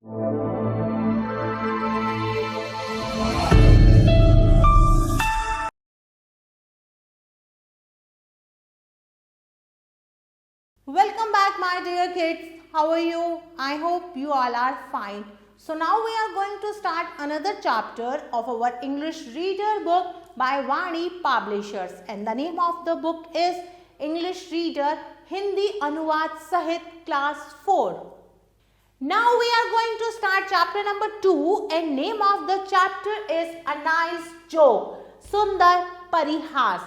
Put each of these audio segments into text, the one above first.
Welcome back, my dear kids. How are you? I hope you all are fine. So now we are going to start another chapter of our English reader book by Vani Publishers, and the name of the book is English Reader Hindi Anuvad Sahit Class 4. Now we are going to start chapter number 2, and name of the chapter is A Nice Joke, Sundar Parihas.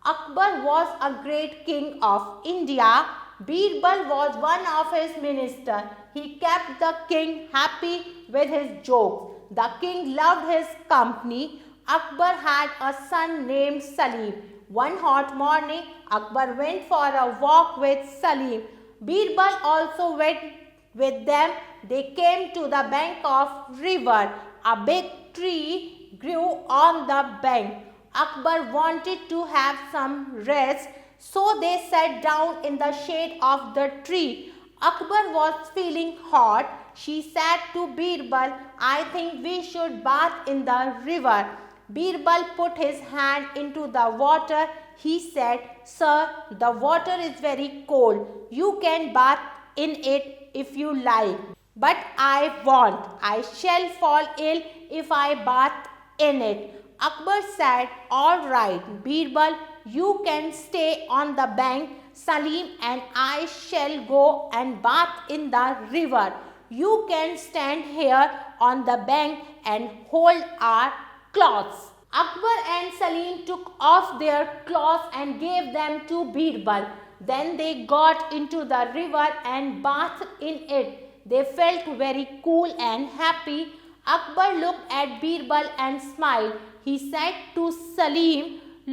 Akbar was a great king of India. Birbal was one of his ministers. He kept the king happy with his jokes. The king loved his company. Akbar had a son named Salim. One hot morning, Akbar went for a walk with Salim. Birbal also went with them. They came to the bank of river. A big tree grew on the bank. Akbar wanted to have some rest, so they sat down in the shade of the tree. Akbar was feeling hot. She said to Birbal, "I think we should bath in the river." Birbal put his hand into the water. He said, "Sir, the water is very cold. You can bath in it if you like. But I won't. I shall fall ill if I bath in it." Akbar said, "All right, Birbal, you can stay on the bank. Salim and I shall go and bath in the river. You can stand here on the bank and hold our clothes." Akbar and Salim took off their clothes and gave them to Birbal. Then they got into the river and bathed in it. They felt very cool and happy. Akbar looked at Birbal and smiled. He said to Salim,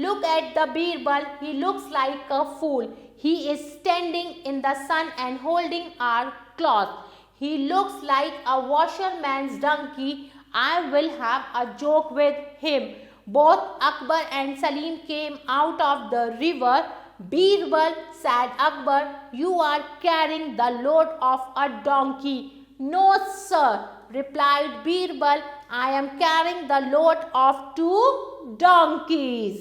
"Look at the Birbal. He looks like a fool. He is standing in the sun and holding our cloth. He looks like a washerman's donkey. I will have a joke with him." Both Akbar and Salim came out of the river. "Birbal," said Akbar, "you are carrying the load of a donkey." "No, sir," replied Birbal, "I am carrying the load of 2 donkeys."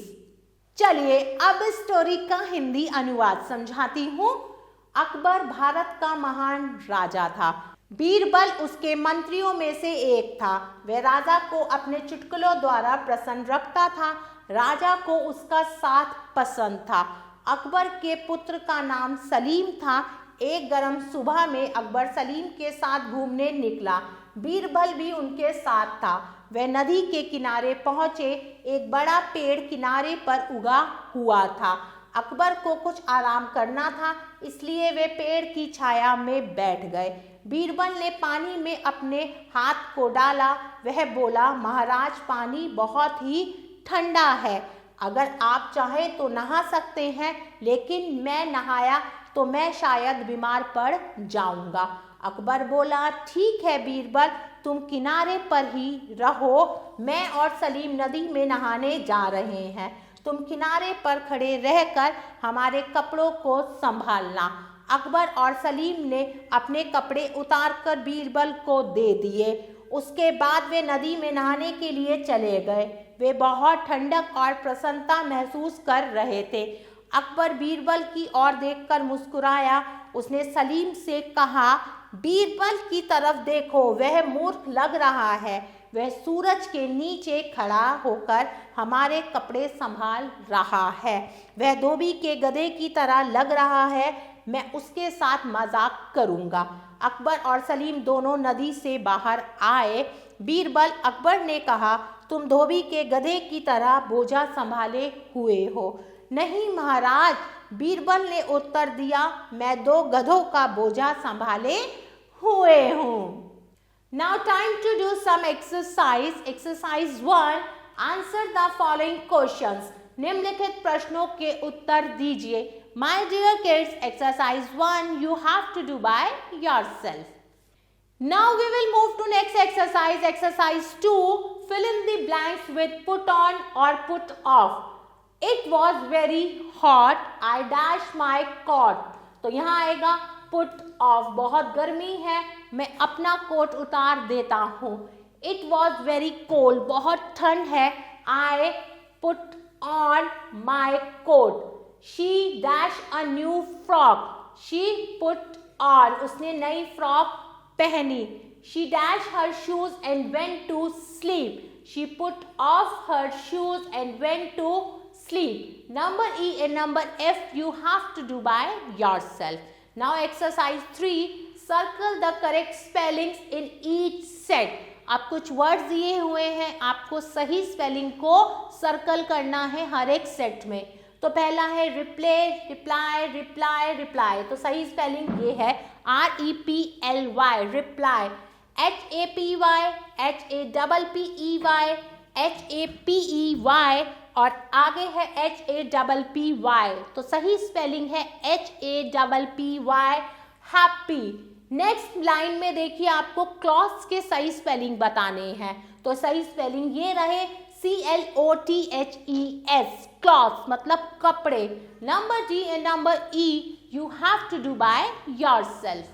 चलिए अब इस story का हिंदी अनुवाद समझाती हूँ। अकबर भारत का महान राजा था। बीरबल उसके मंत्रियों में से एक था। वह राजा को अपने चुटकुलों द्वारा प्रसन्न रखता था। राजा को उसका साथ पसंद था। अकबर के पुत्र का नाम सलीम था। एक गर्म सुबह में अकबर सलीम के साथ घूमने निकला। बीरबल भी उनके साथ था। वह नदी के किनारे पहुंचे। एक बड़ा पेड़ किनारे पर उगा हुआ था। अकबर को कुछ आराम करना था, इसलिए वे पेड़ की छाया में बैठ गए। बीरबल ने पानी में अपने हाथ को डाला। वह बोला, "महाराज, पानी बहुत ही ठंडा है। अगर आप चाहें तो नहा सकते हैं, लेकिन मैं नहाया तो मैं शायद बीमार पड़ जाऊंगा।" अकबर बोला, "ठीक है बीरबल, तुम किनारे पर ही रहो। मैं और सलीम नदी में नहाने जा रहे हैं। तुम किनारे पर खड़े रहकर हमारे कपड़ों को संभालना।" अकबर और सलीम ने अपने कपड़े उतारकर बीरबल को दे दिए। उसके बाद वे नदी में नहाने के लिए चले गए। वे बहुत ठंडक और प्रसन्नता महसूस कर रहे थे। अकबर बीरबल की ओर देखकर मुस्कुराया। उसने सलीम से कहा, "बीरबल की तरफ देखो, वह मूर्ख लग रहा है। वह सूरज के नीचे खड़ा होकर हमारे कपड़े संभाल रहा है। वह धोबी के गधे की तरह लग रहा है। मैं उसके साथ मजाक करूंगा।" अकबर और सलीम दोनों नदी से बाहर आए। बीरबल, अकबर ने कहा, "तुम धोबी के गधे की तरह बोझा संभाले हुए हो।" "नहीं महाराज," बीरबल ने उत्तर दिया, "मैं 2 गधों का बोझा संभाले हुए हूँ। Now time to do some exercise. Exercise 1. Answer the following questions. निम्नलिखित प्रश्नों के उत्तर दीजिए। My dear kids, exercise 1 you have to do by yourself. Now we will move to next exercise. Exercise 2. Fill in the blanks with put on or put off. It was very hot. I dashed my coat. तो यहाँ आएगा put off, बहुत गर्मी है, मैं अपना coat उतार देता हूँ. इट वॉज वेरी कोल्ड, बहुत ठंड है, I put on my coat. She dash a new frock, she put on, उसने नई फ्रॉक पहनी. She dash her shoes and went to sleep, she put off her shoes and went to sleep. Number E and number F you have to do by yourself. Now exercise 3, circle the correct spellings in each set. आप कुछ words दिए हुए हैं, आपको सही spelling को circle करना है हर एक सेट में. तो पहला है रिप्ले, रिप्लाई, रिप्लाई, रिप्लाई. तो सही स्पेलिंग ये है REPLY, reply. HAPY, HAPPEY, HAPEY और आगे है HAPPY. तो सही स्पेलिंग है HAPPY, हैप्पी. नेक्स्ट लाइन में देखिए आपको क्लॉथ्स के सही स्पेलिंग बताने हैं. तो सही स्पेलिंग ये रहे CLOTHES, क्लॉथ्स मतलब कपड़े. Number D and number E you have to do by yourself.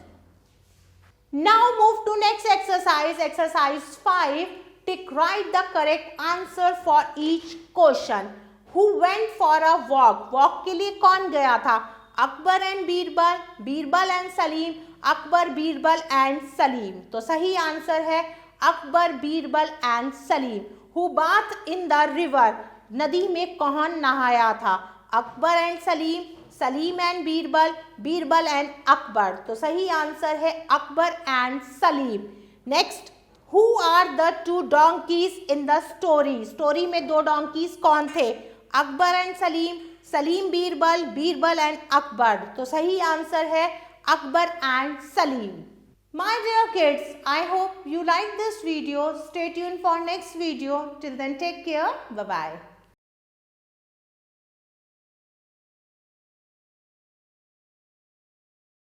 Now move to next exercise, exercise 5. Tick write the correct answer for each question. Who went for a walk? Walk के लिए कौन गया था? Akbar and Birbal, Birbal and Salim, Akbar, Birbal and Salim. तो सही answer है Akbar, Birbal and Salim. Who bathed in the river? नदी में कौन नहाया था? Akbar and Salim, Salim and Birbal, Birbal and Akbar. तो सही आंसर है Akbar and Salim. Next, who are the two donkeys in the story? Story में दो डोंकीज कौन थे? Akbar and Salim, Salim Birbal, Birbal and Akbar. तो सही आंसर है Akbar and Salim. My dear kids, I hope you like this video. Stay tuned for next video. Till then, take care. Bye bye.